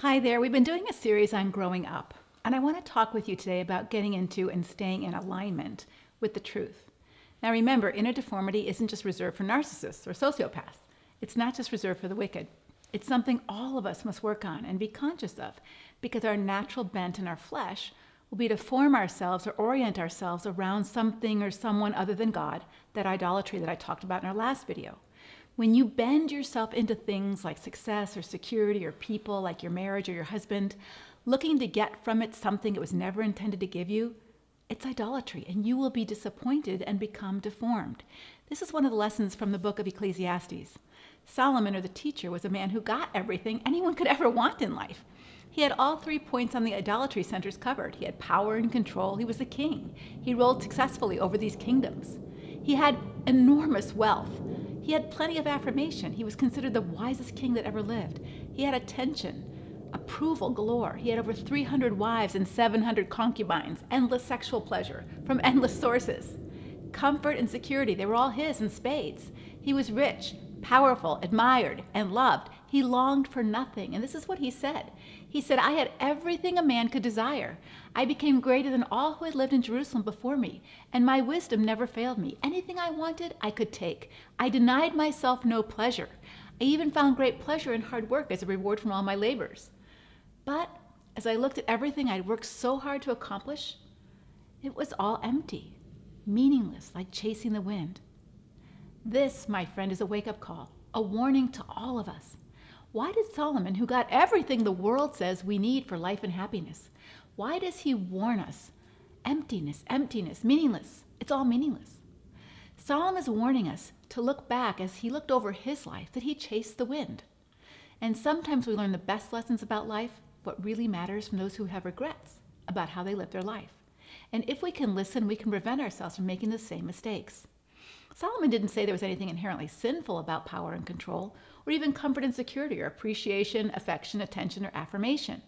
Hi there. We've been doing a series on growing up, and I want to talk with you today about getting into and staying in alignment with the truth. Now, remember, inner deformity isn't just reserved for narcissists or sociopaths. It's not just reserved for the wicked. It's something all of us must work on and be conscious of, because our natural bent in our flesh will be to form ourselves or orient ourselves around something or someone other than God, that idolatry that I talked about in our last video. When you bend yourself into things like success or security or people like your marriage or your husband, looking to get from it something it was never intended to give you, it's idolatry, and you will be disappointed and become deformed. This is one of the lessons from the book of Ecclesiastes. Solomon, or the teacher, was a man who got everything anyone could ever want in life. He had all 3 points on the idolatry centers covered. He had power and control. He was a king. He ruled successfully over these kingdoms. He had enormous wealth. He had plenty of affirmation. He was considered the wisest king that ever lived. He had attention, approval galore. He had over 300 wives and 700 concubines, endless sexual pleasure from endless sources. Comfort and security, they were all his in spades. He was rich, powerful, admired, and loved. He longed for nothing. And this is what he said. He said, "I had everything a man could desire. I became greater than all who had lived in Jerusalem before me, and my wisdom never failed me. Anything I wanted, I could take. I denied myself no pleasure. I even found great pleasure in hard work as a reward from all my labors. But as I looked at everything I'd worked so hard to accomplish, it was all empty, meaningless, like chasing the wind." This, my friend, is a wake-up call, a warning to all of us. Why did Solomon, who got everything the world says we need for life and happiness, why does he warn us? Emptiness, emptiness, meaningless. It's all meaningless. Solomon is warning us to look back as he looked over his life, that he chased the wind. And sometimes we learn the best lessons about life, what really matters, from those who have regrets about how they lived their life. And if we can listen, we can prevent ourselves from making the same mistakes. Solomon didn't say there was anything inherently sinful about power and control, or even comfort and security, or appreciation, affection, attention, or affirmation.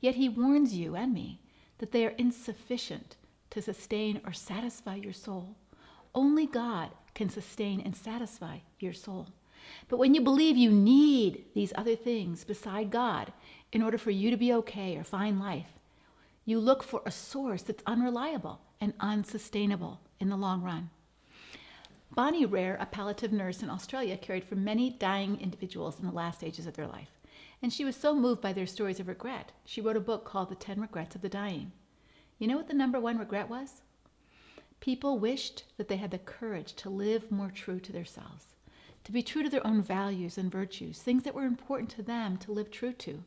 Yet he warns you and me that they are insufficient to sustain or satisfy your soul. Only God can sustain and satisfy your soul. But when you believe you need these other things beside God in order for you to be okay or find life, you look for a source that's unreliable and unsustainable in the long run. Bonnie Rare, a palliative nurse in Australia, cared for many dying individuals in the last stages of their life. And she was so moved by their stories of regret, she wrote a book called The 10 Regrets of the Dying. You know what the number 1 regret was? People wished that they had the courage to live more true to themselves, to be true to their own values and virtues, things that were important to them to live true to.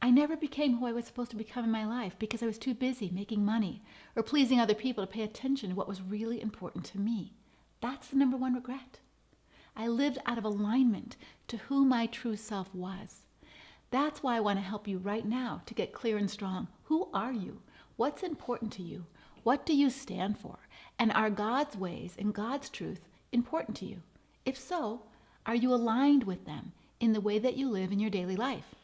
I never became who I was supposed to become in my life because I was too busy making money or pleasing other people to pay attention to what was really important to me. That's the number 1 regret. I lived out of alignment to who my true self was. That's why I want to help you right now to get clear and strong. Who are you? What's important to you? What do you stand for? And are God's ways and God's truth important to you? If so, are you aligned with them in the way that you live in your daily life?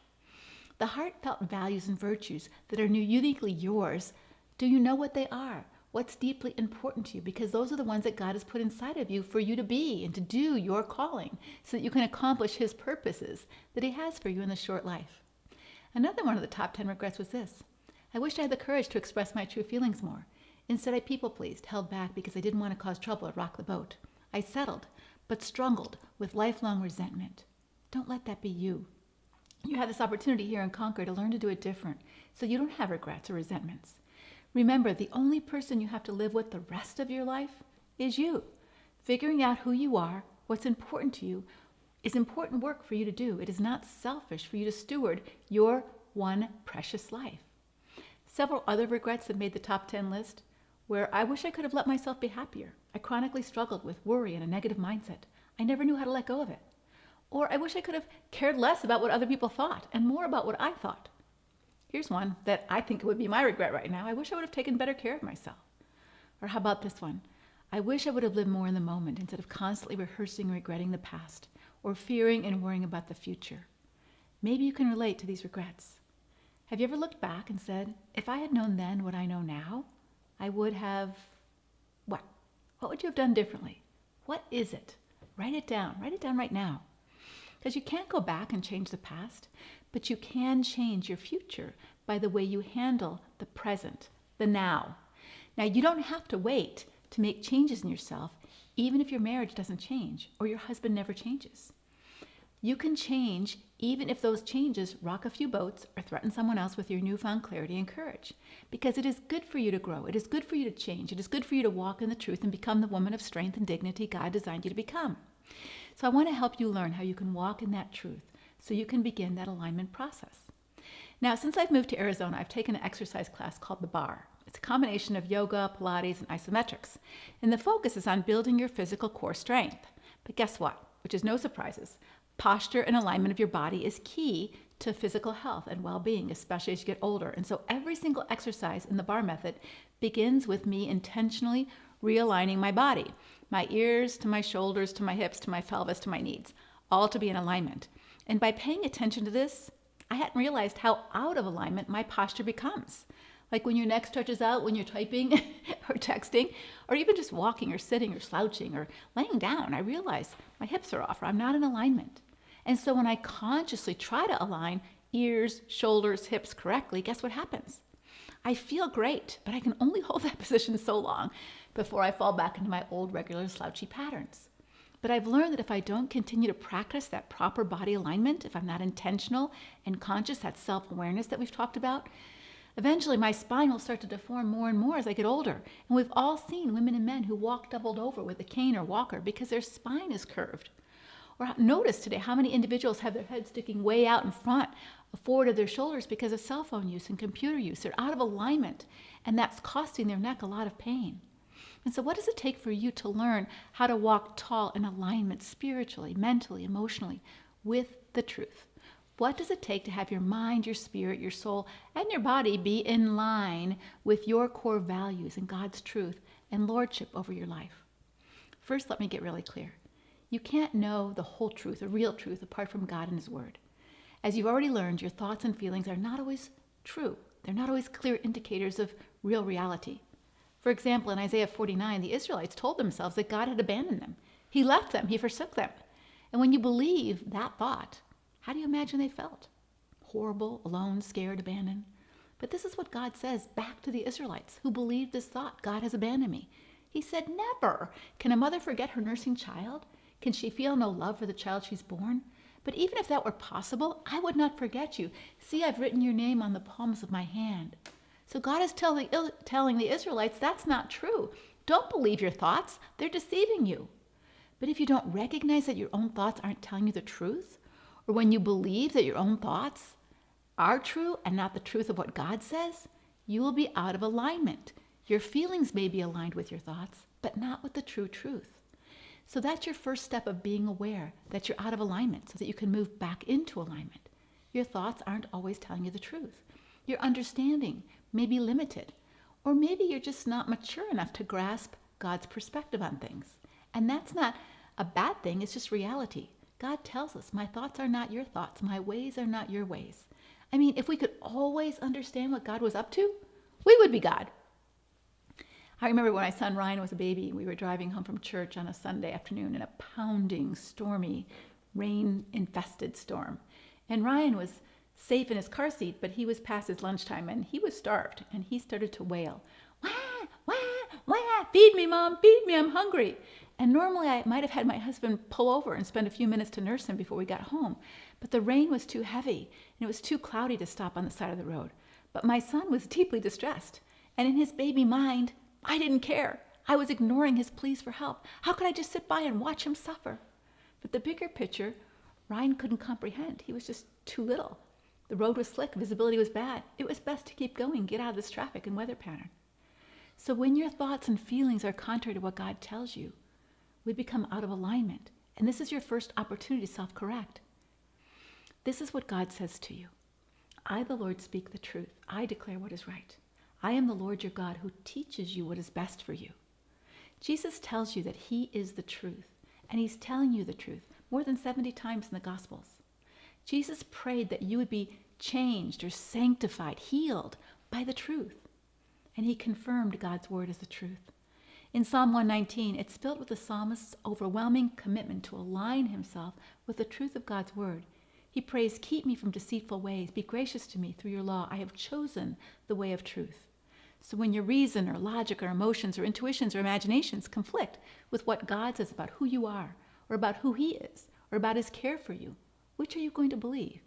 The heartfelt values and virtues that are uniquely yours, do you know what they are? What's deeply important to you? Because those are the ones that God has put inside of you for you to be and to do your calling so that you can accomplish his purposes that he has for you in this short life. Another one of the top 10 regrets was this. I wished I had the courage to express my true feelings more. Instead, I people-pleased, held back because I didn't want to cause trouble or rock the boat. I settled, but struggled with lifelong resentment. Don't let that be you. You have this opportunity here in Conquer to learn to do it different so you don't have regrets or resentments. Remember, the only person you have to live with the rest of your life is you. Figuring out who you are, what's important to you, is important work for you to do. It is not selfish for you to steward your one precious life. Several other regrets that made the top 10 list where I wish I could have let myself be happier. I chronically struggled with worry and a negative mindset. I never knew how to let go of it. Or I wish I could have cared less about what other people thought and more about what I thought. Here's one that I think would be my regret right now. I wish I would have taken better care of myself. Or how about this one? I wish I would have lived more in the moment instead of constantly rehearsing and regretting the past or fearing and worrying about the future. Maybe you can relate to these regrets. Have you ever looked back and said, if I had known then what I know now, I would have what? What would you have done differently? What is it? Write it down. Write it down right now. Because you can't go back and change the past, but you can change your future by the way you handle the present, the now. Now, you don't have to wait to make changes in yourself, even if your marriage doesn't change or your husband never changes. You can change even if those changes rock a few boats or threaten someone else with your newfound clarity and courage, because it is good for you to grow. It is good for you to change. It is good for you to walk in the truth and become the woman of strength and dignity God designed you to become. So I want to help you learn how you can walk in that truth so you can begin that alignment process. Now, since I've moved to Arizona, I've taken an exercise class called the Bar. It's a combination of yoga, Pilates, and isometrics. And the focus is on building your physical core strength. But guess what? Which is no surprises. Posture and alignment of your body is key to physical health and well-being, especially as you get older. And so every single exercise in the Bar method begins with me intentionally realigning my body, my ears to my shoulders, to my hips, to my pelvis, to my knees, all to be in alignment. And by paying attention to this, I hadn't realized how out of alignment my posture becomes. Like when your neck stretches out when you're typing or texting, or even just walking or sitting or slouching or laying down, I realize my hips are off or I'm not in alignment. And so when I consciously try to align ears, shoulders, hips correctly, guess what happens? I feel great, but I can only hold that position so long before I fall back into my old regular slouchy patterns. But I've learned that if I don't continue to practice that proper body alignment, if I'm not intentional and conscious, that self-awareness that we've talked about, eventually my spine will start to deform more and more as I get older. And we've all seen women and men who walk doubled over with a cane or walker because their spine is curved. Or notice today how many individuals have their head sticking way out in front, forward of their shoulders because of cell phone use and computer use. They're out of alignment, and that's costing their neck a lot of pain. And so what does it take for you to learn how to walk tall in alignment spiritually, mentally, emotionally with the truth? What does it take to have your mind, your spirit, your soul, and your body be in line with your core values and God's truth and lordship over your life? First, let me get really clear. You can't know the whole truth, the real truth, apart from God and His Word. As you've already learned, your thoughts and feelings are not always true. They're not always clear indicators of real reality. For example, in Isaiah 49, the Israelites told themselves that God had abandoned them. He left them. He forsook them. And when you believe that thought, how do you imagine they felt? Horrible, alone, scared, abandoned. But this is what God says back to the Israelites who believed this thought: God has abandoned me. He said, never. Can a mother forget her nursing child? Can she feel no love for the child she's born? But even if that were possible, I would not forget you. See, I've written your name on the palms of my hand. So God is telling the Israelites that's not true. Don't believe your thoughts. They're deceiving you. But if you don't recognize that your own thoughts aren't telling you the truth, or when you believe that your own thoughts are true and not the truth of what God says, you will be out of alignment. Your feelings may be aligned with your thoughts, but not with the true truth. So that's your first step of being aware that you're out of alignment so that you can move back into alignment. Your thoughts aren't always telling you the truth. Your understanding may be limited, or maybe you're just not mature enough to grasp God's perspective on things. And that's not a bad thing, it's just reality. God tells us, my thoughts are not your thoughts, my ways are not your ways. I mean, if we could always understand what God was up to, we would be God. I remember when my son Ryan was a baby, we were driving home from church on a Sunday afternoon in a pounding, stormy, rain-infested storm. And Ryan was safe in his car seat, but he was past his lunchtime and he was starved, and he started to wail, wah, wah, wah, feed me, Mom, feed me, I'm hungry. And normally I might have had my husband pull over and spend a few minutes to nurse him before we got home, but the rain was too heavy and it was too cloudy to stop on the side of the road. But my son was deeply distressed, and in his baby mind, I didn't care. I was ignoring his pleas for help. How could I just sit by and watch him suffer? But the bigger picture, Ryan couldn't comprehend. He was just too little. The road was slick, visibility was bad. It was best to keep going, get out of this traffic and weather pattern. So when your thoughts and feelings are contrary to what God tells you, we become out of alignment. And this is your first opportunity to self-correct. This is what God says to you. I, the Lord, speak the truth. I declare what is right. I am the Lord your God who teaches you what is best for you. Jesus tells you that He is the truth, and He's telling you the truth more than 70 times in the Gospels. Jesus prayed that you would be changed or sanctified, healed by the truth, and He confirmed God's word as the truth. In Psalm 119, it's filled with the psalmist's overwhelming commitment to align himself with the truth of God's word. He prays, keep me from deceitful ways. Be gracious to me through your law. I have chosen the way of truth. So when your reason or logic or emotions or intuitions or imaginations conflict with what God says about who you are or about who he is or about his care for you, which are you going to believe?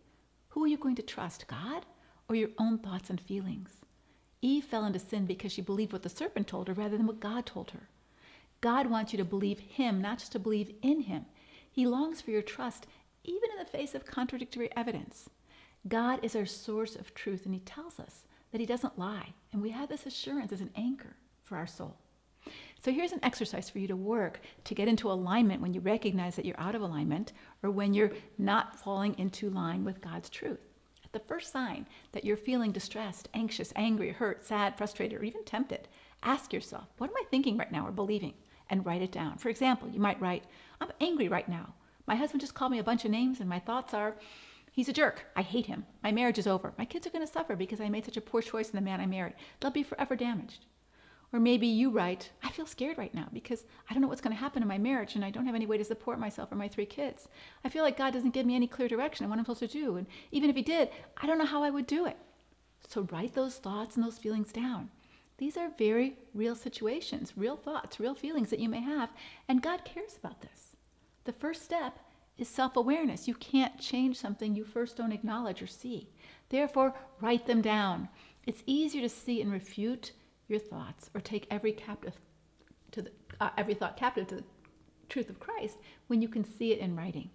Who are you going to trust, God or your own thoughts and feelings? Eve fell into sin because she believed what the serpent told her rather than what God told her. God wants you to believe him, not just to believe in him. He longs for your trust, even in the face of contradictory evidence. God is our source of truth, and he tells us that he doesn't lie, and we have this assurance as an anchor for our soul. So here's an exercise for you to work to get into alignment when you recognize that you're out of alignment or when you're not falling into line with God's truth. At the first sign that you're feeling distressed, anxious, angry, hurt, sad, frustrated, or even tempted, ask yourself, what am I thinking right now or believing? And write it down. For example, you might write, I'm angry right now. My husband just called me a bunch of names and my thoughts are, he's a jerk. I hate him. My marriage is over. My kids are going to suffer because I made such a poor choice in the man I married. They'll be forever damaged. Or maybe you write, I feel scared right now because I don't know what's going to happen in my marriage and I don't have any way to support myself or my 3 kids. I feel like God doesn't give me any clear direction on what I'm supposed to do. And even if he did, I don't know how I would do it. So write those thoughts and those feelings down. These are very real situations, real thoughts, real feelings that you may have, and God cares about this. The first step is self-awareness. You can't change something you first don't acknowledge or see. Therefore, write them down. It's easier to see and refute your thoughts or take every thought captive to the truth of Christ when you can see it in writing.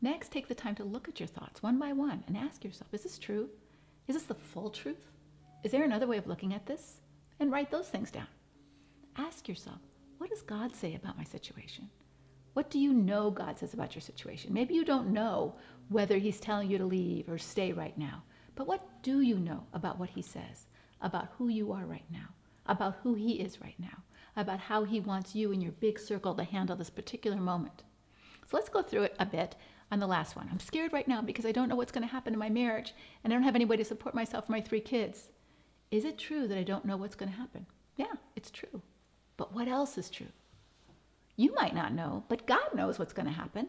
Next, take the time to look at your thoughts one by one and ask yourself, is this true? Is this the full truth? Is there another way of looking at this? And write those things down. Ask yourself, what does God say about my situation? What do you know God says about your situation? Maybe you don't know whether he's telling you to leave or stay right now, but what do you know about what he says, about who you are right now, about who he is right now, about how he wants you in your big circle to handle this particular moment? So let's go through it a bit on the last one. I'm scared right now because I don't know what's going to happen in my marriage and I don't have any way to support myself or my 3 kids. Is it true that I don't know what's going to happen? Yeah, it's true. But what else is true? You might not know, but God knows what's going to happen.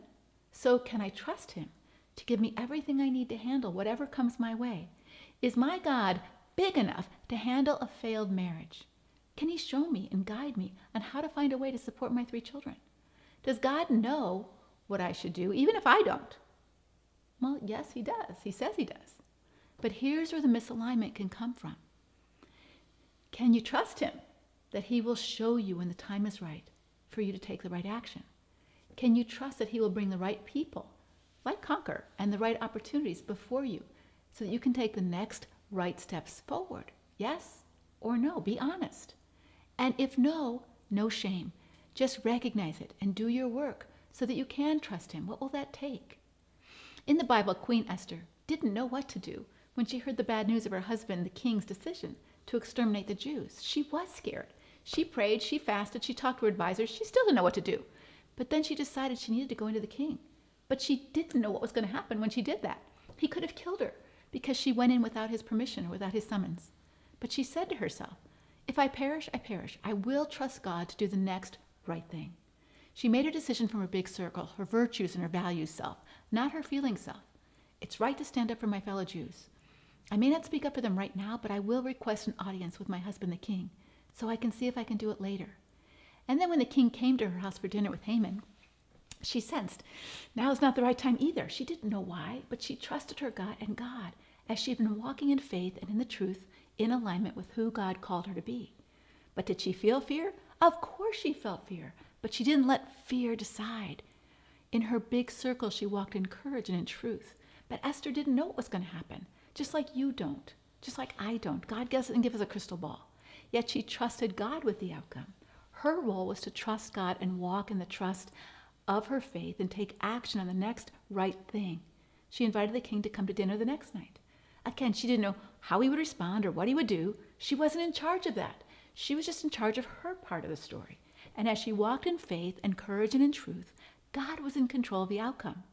So can I trust him to give me everything I need to handle whatever comes my way? Is my God big enough to handle a failed marriage? Can he show me and guide me on how to find a way to support my 3 children? Does God know what I should do, even if I don't? Well, yes, he does. He says he does. But here's where the misalignment can come from. Can you trust him that he will show you when the time is right for you to take the right action? Can you trust that he will bring the right people, like Conquer, and the right opportunities before you so that you can take the next right steps forward? Yes or no? Be honest. And if no, no shame. Just recognize it and do your work so that you can trust him. What will that take? In the Bible, Queen Esther didn't know what to do when she heard the bad news of her husband, the king's decision to exterminate the Jews. She was scared. She prayed, she fasted, she talked to her advisors. She still didn't know what to do. But then she decided she needed to go into the king. But she didn't know what was going to happen when she did that. He could have killed her because she went in without his permission or without his summons. But she said to herself, if I perish, I perish. I will trust God to do the next right thing. She made her decision from her big circle, her virtues and her values self, not her feeling self. It's right to stand up for my fellow Jews. I may not speak up for them right now, but I will request an audience with my husband, the king, so I can see if I can do it later. And then when the king came to her house for dinner with Haman, she sensed now is not the right time either. She didn't know why, but she trusted her God and God as she had been walking in faith and in the truth in alignment with who God called her to be. But did she feel fear? Of course she felt fear, but she didn't let fear decide. In her big circle, she walked in courage and in truth. But Esther didn't know what was going to happen. Just like you don't, just like I don't. God doesn't give us a crystal ball. Yet she trusted God with the outcome. Her role was to trust God and walk in the trust of her faith and take action on the next right thing. She invited the king to come to dinner the next night. Again, she didn't know how he would respond or what he would do. She wasn't in charge of that. She was just in charge of her part of the story. And as she walked in faith and courage and in truth, God was in control of the outcome.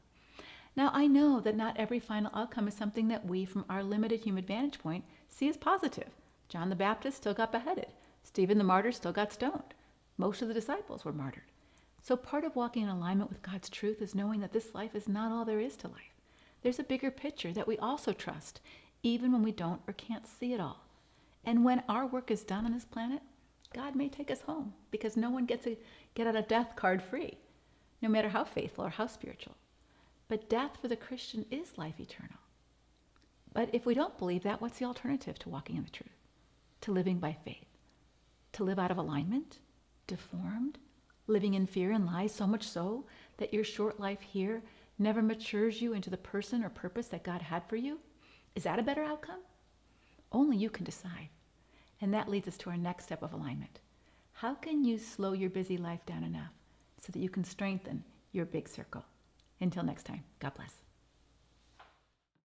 Now, I know that not every final outcome is something that we, from our limited human vantage point, see as positive. John the Baptist still got beheaded. Stephen the martyr still got stoned. Most of the disciples were martyred. So part of walking in alignment with God's truth is knowing that this life is not all there is to life. There's a bigger picture that we also trust, even when we don't or can't see it all. And when our work is done on this planet, God may take us home, because no one gets a get out of death card free, no matter how faithful or how spiritual. But death for the Christian is life eternal. But if we don't believe that, what's the alternative to walking in the truth? To living by faith? To live out of alignment? Deformed? Living in fear and lies, so much so that your short life here never matures you into the person or purpose that God had for you? Is that a better outcome? Only you can decide. And that leads us to our next step of alignment. How can you slow your busy life down enough so that you can strengthen your big circle? Until next time, God bless.